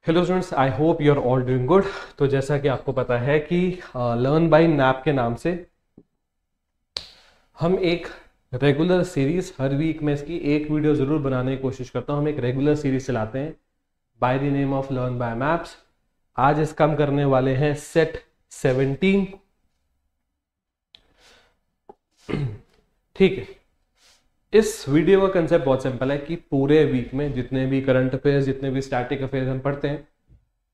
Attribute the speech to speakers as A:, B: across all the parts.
A: Hello students, I hope you are all doing good. तो जैसा कि आपको पता है कि लर्न बाय नैप के नाम से हम एक रेगुलर सीरीज हर वीक में इसकी एक वीडियो ज़रूर बनाने की कोशिश करता हूँ। हम एक रेगुलर सीरीज चलाते हैं by the name of learn by maps. आज इसका हम करने वाले हैं सेट 17। ठीक है, इस वीडियो का कंसेप्ट बहुत सिंपल है कि पूरे वीक में जितने भी करंट अफेयर्स, जितने भी स्टैटिक अफेयर्स हम पढ़ते हैं,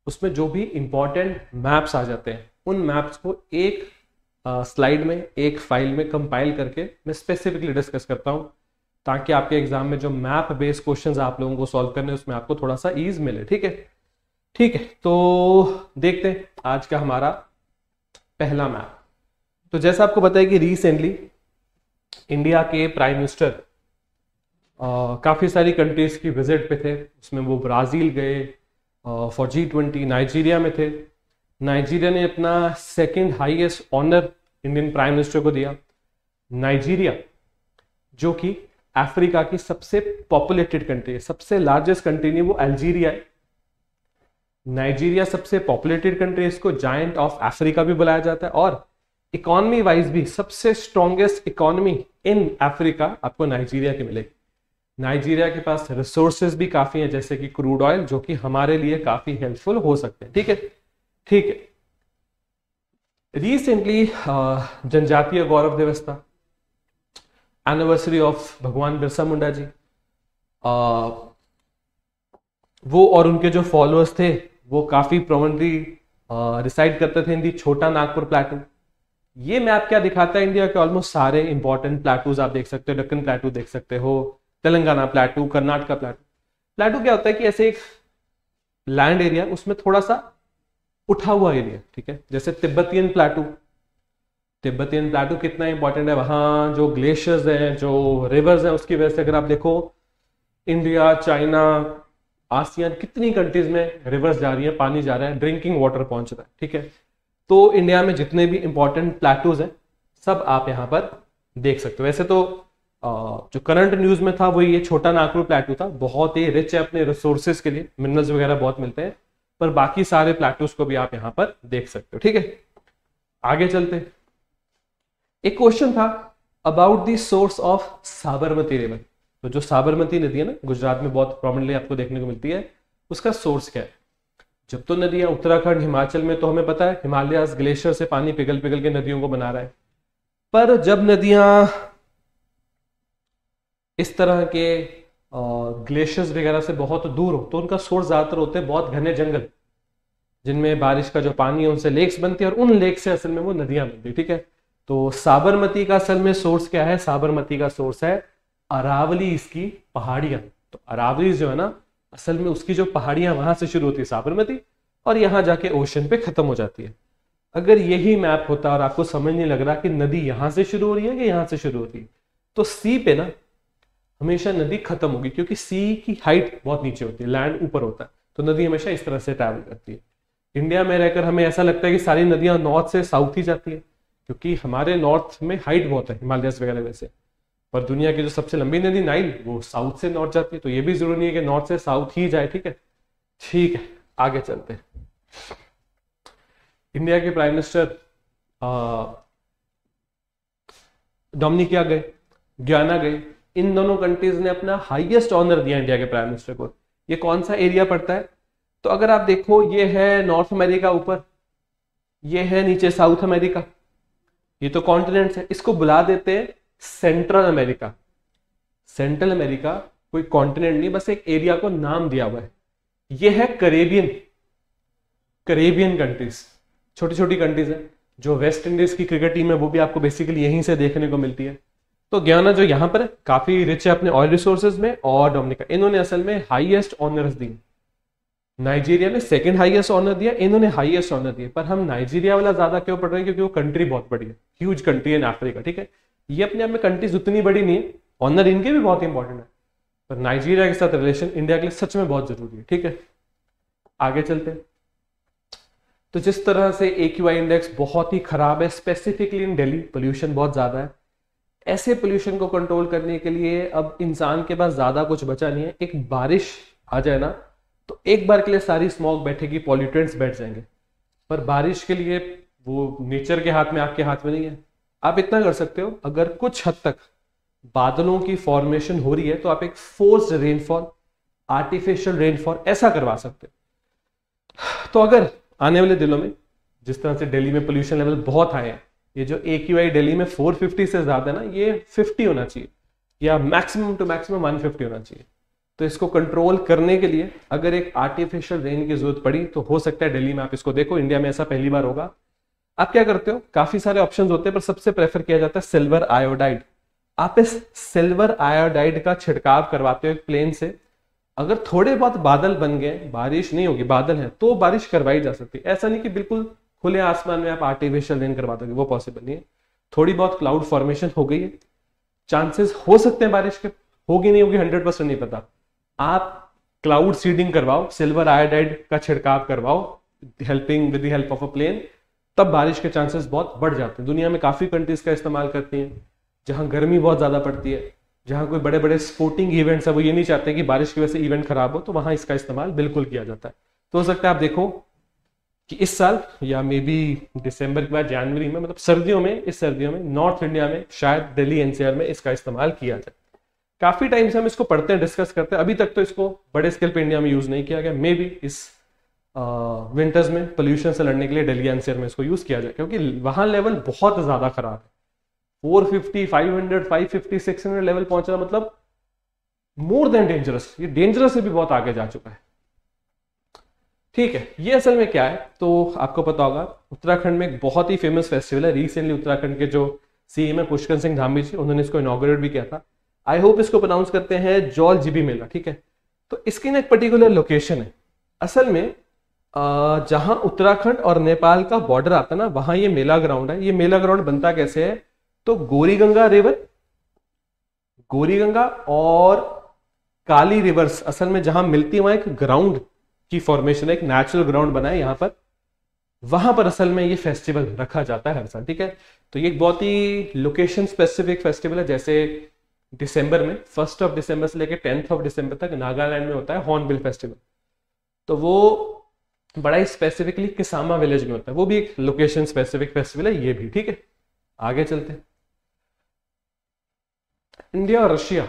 A: उसमें जो भी इंपॉर्टेंट मैप्स आ जाते हैं, उन मैप्स को एक स्लाइड में, एक फाइल में कंपाइल करके मैं स्पेसिफिकली डिस्कस करता हूं, ताकि आपके एग्जाम में जो मैप बेस्ड क्वेश्चंस आप लोगों को सॉल्व करने उसमें आपको थोड़ा सा ईज मिले। ठीक है, ठीक है। तो देखते हैं आज का हमारा पहला मैप। तो जैसा आपको पता है कि रिसेंटली इंडिया के प्राइम मिनिस्टर काफ़ी सारी कंट्रीज की विजिट पे थे। उसमें वो ब्राज़ील गए, फॉर G20 नाइजीरिया में थे। नाइजीरिया ने अपना second highest honour Indian prime minister को दिया। नाइजीरिया जो कि अफ्रीका की सबसे पॉपुलेटेड कंट्री है, सबसे लार्जेस्ट कंट्री नहीं, वो अल्जीरिया है। नाइजीरिया सबसे पॉपुलेटेड कंट्री है, इसको जायंट ऑफ अफ्रीका भी बुलाया जाता है, और इकोनॉमी वाइज भी सबसे स्ट्रॉन्गेस्ट इकोनॉमी इन अफ्रीका आपको नाइजीरिया की मिलेगी। नाइजीरिया के पास रिसोर्सेज भी काफी हैं, जैसे कि क्रूड ऑयल, जो कि हमारे लिए काफी हेल्पफुल हो सकते हैं। ठीक है, ठीक है। रिसेंटली जनजातीय गौरव दिवस था, एनिवर्सरी ऑफ भगवान बिरसा मुंडा जी। वो और उनके जो फॉलोअर्स थे वो काफी प्रोमिनेंटली रिसाइड करते थे इन दी छोटा नागपुर प्लेटू। ये मैप क्या दिखाता है? इंडिया के ऑलमोस्ट सारे इंपॉर्टेंट प्लेटूज आप देख सकते हो। दक्कन प्लेटू देख सकते हो, तेलंगाना प्लेटू, कर्नाटका प्लेटू। प्लेटू क्या होता है कि ऐसे एक लैंड एरिया, उसमें थोड़ा सा उठा हुआ एरिया। ठीक है, जैसे तिब्बतियन प्लेटू। तिब्बतियन प्लेटू कितना इंपॉर्टेंट है, वहां जो ग्लेशियर्स हैं, जो रिवर्स हैं, उसकी वजह से अगर आप देखो इंडिया, चाइना, आसियान, कितनी कंट्रीज में रिवर्स जा रही है, पानी जा रहा है, ड्रिंकिंग वाटर पहुंच रहा है। ठीक है, तो इंडिया में जितने भी इंपॉर्टेंट प्लेटूज हैं सब आप यहां पर देख सकते हो। वैसे तो जो करंट न्यूज में था वो ये छोटा नागपुर प्लेटू था, बहुत ही रिच है अपने रिसोर्सेज के लिए, मिनरल्स वगैरह बहुत मिलते हैं, पर बाकी सारे प्लेटूज को भी आप यहां पर देख सकते हो। ठीक है, आगे चलते। एक क्वेश्चन था about the source of Sabarmati river. तो जो साबरमती नदी है ना, गुजरात में बहुत प्रोमिनेंटली आपको देखने को मिलती है, उसका सोर्स क्या है? जब तो नदियां उत्तराखंड, हिमाचल में, तो हमें पता है हिमालयाज ग्लेशियर से पानी पिघल पिघल के नदियों को बना रहा है। पर जब नदियां इस तरह के ग्लेशियर्स वगैरह से बहुत दूर हो, तो उनका सोर्स ज्यादातर होते हैं बहुत घने जंगल, जिनमें बारिश का जो पानी है उनसे लेक्स बनती है, और उन लेक से असल में वो नदियां बनती है। ठीक है, तो साबरमती का असल में सोर्स क्या है? साबरमती का सोर्स है अरावली, इसकी पहाड़ियां। तो अरावली जो है ना, असल में उसकी जो पहाड़ियां, वहां से शुरू होती है साबरमती, और यहां जाके ओशन पे खत्म हो जाती है। अगर यही मैप होता और आपको समझ नहीं लग रहा कि नदी यहां से शुरू हो रही है कि यहां से शुरू होती है, तो सी पे ना हमेशा नदी खत्म होगी, क्योंकि सी की हाइट बहुत नीचे होती है, लैंड ऊपर होता है, तो नदी हमेशा इस तरह से ट्रैवल करती है। इंडिया में रहकर हमें ऐसा लगता है कि सारी नदियां नॉर्थ से साउथ ही जाती है, क्योंकि हमारे नॉर्थ में हाइट बहुत है, हिमालयस वगैरह वैसे। पर दुनिया की जो सबसे लंबी नदी नाइल, वो साउथ से नॉर्थ जाती है, तो ये भी जरूरी नहीं है कि नॉर्थ से साउथ ही जाए। ठीक है, ठीक है, आगे चलते हैं। इंडिया के प्राइम मिनिस्टर डोमिनिका गए, गयाना गए। इन दोनों कंट्रीज ने अपना हाईएस्ट ऑनर दिया इंडिया के प्राइम मिनिस्टर को। ये कौन सा एरिया पड़ता है? तो अगर आप देखो, ये है नॉर्थ अमेरिका ऊपर, ये है नीचे साउथ अमेरिका, ये तो कॉन्टिनेंट्स है। इसको बुला देते हैं सेंट्रल अमेरिका। सेंट्रल अमेरिका कोई कॉन्टिनेंट नहीं, बस एक एरिया को नाम दिया हुआ है। ये है करेबियन, करेबियन कंट्रीज, छोटी छोटी कंट्रीज है। जो वेस्ट इंडीज की क्रिकेट टीम है वो भी आपको बेसिकली यहीं से देखने को मिलती है। तो गयाना जो यहाँ पर है, काफी रिच है अपने ऑयल रिसोर्सेज में, और डोमिनिका, इन्होंने असल में हाईएस्ट ऑनर्स दिए। नाइजीरिया ने सेकंड हाईएस्ट ऑनर दिया, इन्होंने हाईएस्ट ऑनर दिए। पर हम नाइजीरिया वाला ज्यादा क्यों पढ़ रहे हैं? क्योंकि वो कंट्री बहुत बड़ी है, ह्यूज कंट्री है इन अफ्रीका। ठीक है, ये अपने आप में कंट्रीज उतनी बड़ी नहीं है, ऑनर इनके भी बहुत इंपॉर्टेंट है, पर नाइजीरिया के साथ रिलेशन इंडिया के लिए सच में बहुत जरूरी है। ठीक है, आगे चलते हैं। तो जिस तरह से AQI इंडेक्स बहुत ही खराब है, स्पेसिफिकली इन दिल्ली पोल्यूशन बहुत ज्यादा है, ऐसे पोल्यूशन को कंट्रोल करने के लिए अब इंसान के पास ज्यादा कुछ बचा नहीं है। एक बारिश आ जाए ना, तो एक बार के लिए सारी स्मॉग बैठेगी, पॉल्यूटेंट्स बैठ जाएंगे। पर बारिश के लिए वो नेचर के हाथ में, आपके हाथ में नहीं है। आप इतना कर सकते हो, अगर कुछ हद तक बादलों की फॉर्मेशन हो रही है तो आप एक फोर्स्ड रेनफॉल, आर्टिफिशियल रेनफॉल ऐसा करवा सकते हो। तो अगर आने वाले दिनों में जिस तरह से दिल्ली में पोल्यूशन लेवल बहुत हाई है, ये जो AQI दिल्ली में 450 से ज्यादा है ना, ये 50 होना चाहिए या मैक्सिमम टू मैक्सिमम 150 होना चाहिए। तो इसको कंट्रोल करने के लिए अगर एक आर्टिफिशियल रेन की जरूरत पड़ी तो हो सकता है दिल्ली में आप इसको देखो। इंडिया में ऐसा पहली बार होगा। आप क्या करते हो, काफी सारे ऑप्शंस होते हैं पर सबसे प्रेफर किया जाता है सिल्वर आयोडाइड। आप इस सिल्वर आयोडाइड का छिड़काव करवाते हो एक प्लेन से। अगर थोड़े बहुत बादल बन गए, बारिश नहीं होगी, बादल है, तो बारिश करवाई जा सकती है। ऐसा नहीं कि बिल्कुल खुले आसमान में आप आर्टिफिशियल रेन करवा दोगे, वो पॉसिबल नहीं है। थोड़ी बहुत क्लाउड फॉर्मेशन हो गई है, चांसेस हो सकते हैं बारिश के, होगी नहीं होगी 100% नहीं पता। आप क्लाउड सीडिंग करवाओ, सिल्वर आयोडाइड का छिड़काव करवाओ, helping with the help of a plane, तब बारिश के चांसेस बहुत बढ़ जाते हैं। दुनिया में काफी कंट्रीज का इस्तेमाल करती हैं, जहां गर्मी बहुत ज्यादा पड़ती है, जहां कोई बड़े बड़े स्पोर्टिंग इवेंट्स है, वो ये नहीं चाहते कि बारिश की वजह से इवेंट खराब हो, तो वहां इसका इस्तेमाल बिल्कुल किया जाता है। तो हो सकता है आप देखो कि इस साल या मे बी दिसंबर के बाद जनवरी में, मतलब सर्दियों में, इस सर्दियों में नॉर्थ इंडिया में शायद दिल्ली NCR में इसका इस्तेमाल किया जाए। काफी टाइम से हम इसको पढ़ते हैं, डिस्कस करते हैं। अभी तक तो इसको बड़े स्केल पे इंडिया में यूज नहीं किया गया। मे बी इस विंटर्स में पोल्यूशन से लड़ने के लिए दिल्ली NCR में इसको यूज किया जाए, क्योंकि वहां लेवल बहुत ज्यादा खराब है। 450, 500, 550, 600 लेवल पहुंचना मतलब मोर देन डेंजरस। ये डेंजरस से भी बहुत आगे जा चुका है। ठीक है, ये असल में क्या है, तो आपको पता होगा उत्तराखंड में एक बहुत ही फेमस फेस्टिवल है। रिसेंटली उत्तराखंड के जो CM है पुष्कर सिंह धामी जी, उन्होंने इसको इनॉग्रेट भी किया था। आई होप इसको प्रोनाउंस करते हैं जॉल जीबी मेला। ठीक है, तो इसकी ना एक पर्टिकुलर लोकेशन है। असल में जहां उत्तराखंड और नेपाल का बॉर्डर आता है ना, वहां ये मेला ग्राउंड है। ये मेला ग्राउंड बनता कैसे है, तो गोरीगंगा रिवर, गोरीगंगा और काली रिवर्स असल में जहां मिलती है, वहां एक ग्राउंड की फॉर्मेशन है, एक नेचुरल ग्राउंड बना है यहाँ पर। वहां पर असल में ये फेस्टिवल रखा जाता है हर साल। ठीक है, तो ये एक बहुत ही लोकेशन स्पेसिफिक फेस्टिवल है। जैसे दिसंबर में 1 दिसंबर से लेकर 10 दिसंबर तक नागालैंड में होता है हॉर्नबिल फेस्टिवल। तो वो बड़ा ही स्पेसिफिकली किसामा विलेज में होता है, वो भी एक लोकेशन स्पेसिफिक फेस्टिवल है ये भी। ठीक है, आगे चलते हैं। इंडिया और रशिया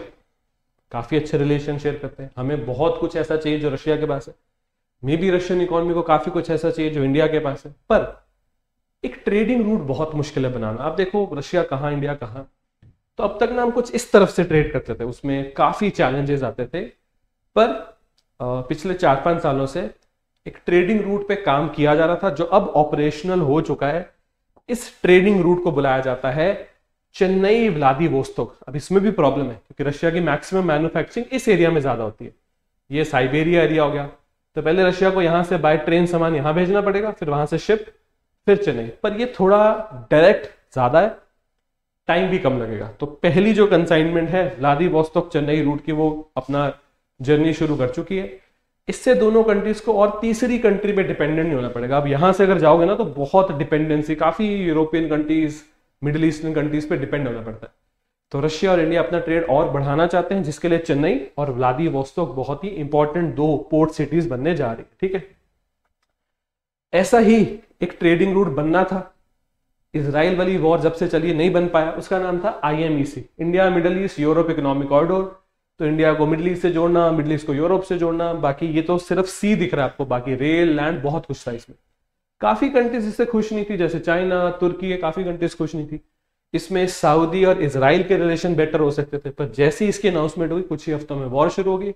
A: काफी अच्छे रिलेशन शेयर करते हैं। हमें बहुत कुछ ऐसा चाहिए जो रशिया के पास है, मे बी रशियन इकोनॉमी को काफी कुछ ऐसा चाहिए जो इंडिया के पास है। पर एक ट्रेडिंग रूट बहुत मुश्किल है बनाना। आप देखो रशिया कहाँ, इंडिया कहाँ। तो अब तक ना हम कुछ इस तरफ से ट्रेड करते थे, उसमें काफी चैलेंजेस आते थे। पर पिछले 4-5 सालों से एक ट्रेडिंग रूट पे काम किया जा रहा था जो अब ऑपरेशनल हो चुका है। इस ट्रेडिंग रूट को बुलाया जाता है चेन्नई व्लादिवोस्तोक। अब इसमें भी प्रॉब्लम है क्योंकि रशिया की मैक्सिमम मैन्युफैक्चरिंग इस एरिया में ज्यादा होती है। ये साइबेरिया एरिया हो गया, तो पहले रशिया को यहां से बाय ट्रेन सामान यहां भेजना पड़ेगा, फिर वहां से शिप, फिर चेन्नई। पर ये थोड़ा डायरेक्ट ज्यादा है, टाइम भी कम लगेगा। तो पहली जो कंसाइनमेंट है व्लादिवोस्तोक चेन्नई रूट की, वो अपना जर्नी शुरू कर चुकी है। इससे दोनों कंट्रीज को और तीसरी कंट्री पे डिपेंडेंट नहीं होना पड़ेगा। अब यहां से अगर जाओगे ना तो बहुत डिपेंडेंसी, काफी European countries, middle eastern countries पे डिपेंड होना पड़ता है। तो रशिया और इंडिया अपना ट्रेड और बढ़ाना चाहते हैं, जिसके लिए चेन्नई और व्लादिवोस्तोक बहुत ही इंपॉर्टेंट 2 पोर्ट सिटीज बनने जा रही है। ठीक है, ऐसा ही एक ट्रेडिंग रूट बनना था। इजराइल वाली वॉर जब से चली नहीं बन पाया, उसका नाम था IMEC, India middle east Europe economic corridor. तो इंडिया को मिडिल ईस्ट से जोड़ना, मिडिल ईस्ट को यूरोप से जोड़ना। बाकी ये तो सिर्फ सी दिख रहा है आपको, बाकी रेल, लैंड, बहुत कुछ था इसमें। काफी कंट्रीज इससे खुश नहीं थी, जैसे चाइना, तुर्की, काफी कंट्रीज खुश नहीं थी। इसमें सऊदी और इजराइल के रिलेशन बेटर हो सकते थे, पर जैसे ही इसकी अनाउंसमेंट हुई कुछ ही हफ्तों में वॉर शुरू होगी,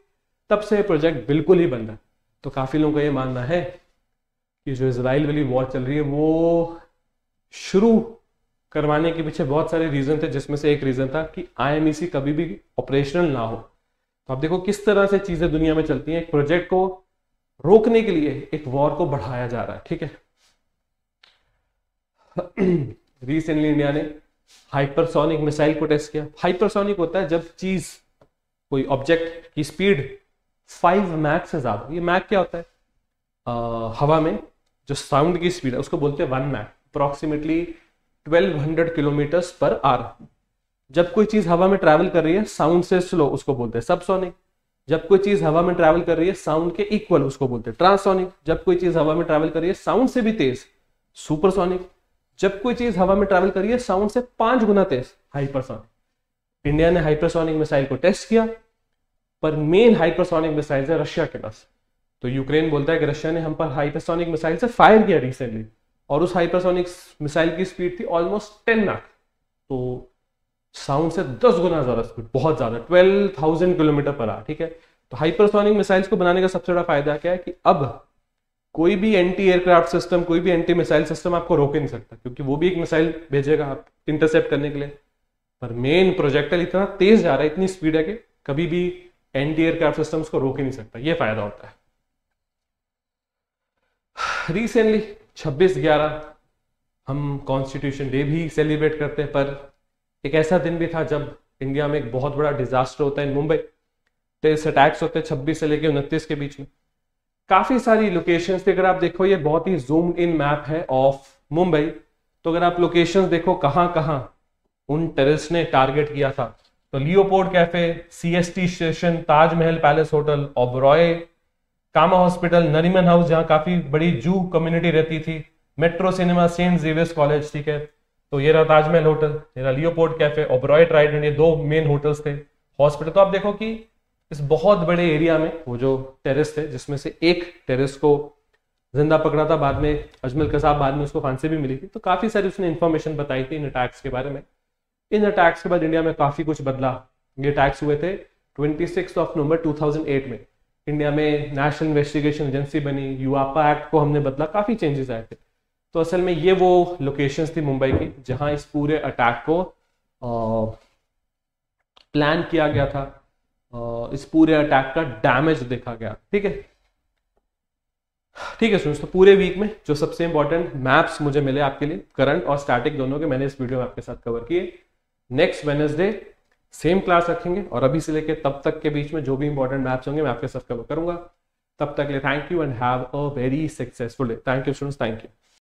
A: तब से प्रोजेक्ट बिल्कुल ही बंद है। तो काफी लोगों का ये मानना है कि जो इजराइल वाली वॉर चल रही है वो शुरू करवाने के पीछे बहुत सारे रीजन थे, जिसमें से एक रीजन था कि IMEC कभी भी ऑपरेशनल ना हो। तो आप देखो किस तरह से चीजें दुनिया में चलती हैं। एक प्रोजेक्ट को रोकने के लिए एक वॉर को बढ़ाया जा रहा है। ठीक है, रिसेंटली इंडिया ने हाइपरसोनिक मिसाइल को टेस्ट किया। हाइपरसोनिक होता है जब चीज, कोई ऑब्जेक्ट की स्पीड 5 मैक से ज्यादा। ये मैक क्या होता है, हवा में जो साउंड की स्पीड है उसको बोलते हैं 1 Mach, approximately 1200 kilometre per hour. जब कोई चीज हवा में ट्रैवल कर रही है साउंड से स्लो, उसको बोलते हैं सबसोनिक। जब कोई चीज हवा में ट्रैवल कर रही है साउंड के इक्वल उसको बोलते हैं ट्रांससोनिक। जब कोई चीज हवा में ट्रैवल कर रही है साउंड से भी तेज, सुपरसोनिक। जब कोई चीज हवा में ट्रैवल कर रही है साउंड से 5 गुना तेज, हाइपरसोनिक। इंडिया ने हाइपरसोनिक मिसाइल को टेस्ट किया, पर मेन हाइपरसोनिक मिसाइल है रशिया के पास। तो यूक्रेन बोलता है कि रशिया ने हम पर हाइपरसोनिक मिसाइल से फायर किया रिसेंटली, और उस हाइपरसोनिक मिसाइल की स्पीड थी ऑलमोस्ट 10 मैक, तो साउंड से 10 गुना ज्यादा स्पीड, बहुत ज्यादा, 12,000 किलोमीटर पर आवर। ठीक है, तो हाइपरसोनिक मिसाइल्स को बनाने का सबसे बड़ा फायदा क्या है कि अब कोई भी एंटी एयरक्राफ्ट सिस्टम, कोई भी एंटी मिसाइल सिस्टम आपको रोक ही नहीं सकता, क्योंकि वो भी एक मिसाइल भेजेगा आप इंटरसेप्ट करने के लिए। पर मेन प्रोजेक्टाइल इतना तेज जा रहा है, इतनी स्पीड है कि कभी भी एंटी एयरक्राफ्ट सिस्टम्स को रोक ही नहीं सकता, ये फायदा होता है। रिसेंटली 26/11 हम कॉन्स्टिट्यूशन डे भी सेलिब्रेट करते हैं, पर एक ऐसा दिन भी था जब इंडिया में एक बहुत बड़ा डिजास्टर होता है इन मुंबई। टेररिस्ट अटैक्स होते हैं 26 से लेकर 29 के बीच में। काफी सारी लोकेशंस थी, अगर आप देखो ये बहुत ही जूम्ड इन मैप है ऑफ मुंबई। तो अगर आप लोकेशंस देखो कहां कहां उन टेररिस्ट ने टारगेट किया था, तो Leopold cafe, CST station, Taj Mahal palace hotel, Oberoi, Cama hospital, Nariman house जहां काफी बड़ी जू कम्युनिटी रहती थी, metro cinema, Saint Xavier's college. ठीक है, तो ये रहा ताजमहल होटल, ये रहा लियोपोल्ड कैफे, ओबरॉय ट्राइडेंट, ये 2 मेन होटल्स थे, हॉस्पिटल। तो आप देखो कि इस बहुत बड़े एरिया में वो जो टेररिस्ट थे, जिसमें से एक टेररिस्ट को जिंदा पकड़ा था, बाद में अजमल कसाब, बाद में उसको फांसी भी मिली थी। तो काफी सारी उसने इन्फॉर्मेशन बताई थी इन अटैक्स के बारे में। इन अटैक्स के बाद इंडिया में काफी कुछ बदला। ये अटैक्स हुए थे 26 नवंबर 2008 में। इंडिया में नेशनल इन्वेस्टिगेशन एजेंसी बनी, यूआपा एक्ट को हमने बदला, काफी चेंजेस आए थे। तो असल में ये वो लोकेशंस थी मुंबई की जहां इस पूरे अटैक को प्लान किया गया था, इस पूरे अटैक का डैमेज देखा गया। ठीक है, ठीक है स्टूडेंट्स, तो पूरे वीक में जो सबसे इंपॉर्टेंट मैप्स मुझे मिले आपके लिए, करंट और स्टैटिक दोनों के, मैंने इस वीडियो में आपके साथ कवर किए। नेक्स्ट वेडनेसडे सेम क्लास रखेंगे, और अभी से लेकर तब तक के बीच में जो भी इंपॉर्टेंट मैप्स होंगे मैं आपके साथ कवर करूंगा। तब तक के लिए thank you and have a very successful day. Thank you students, thank you.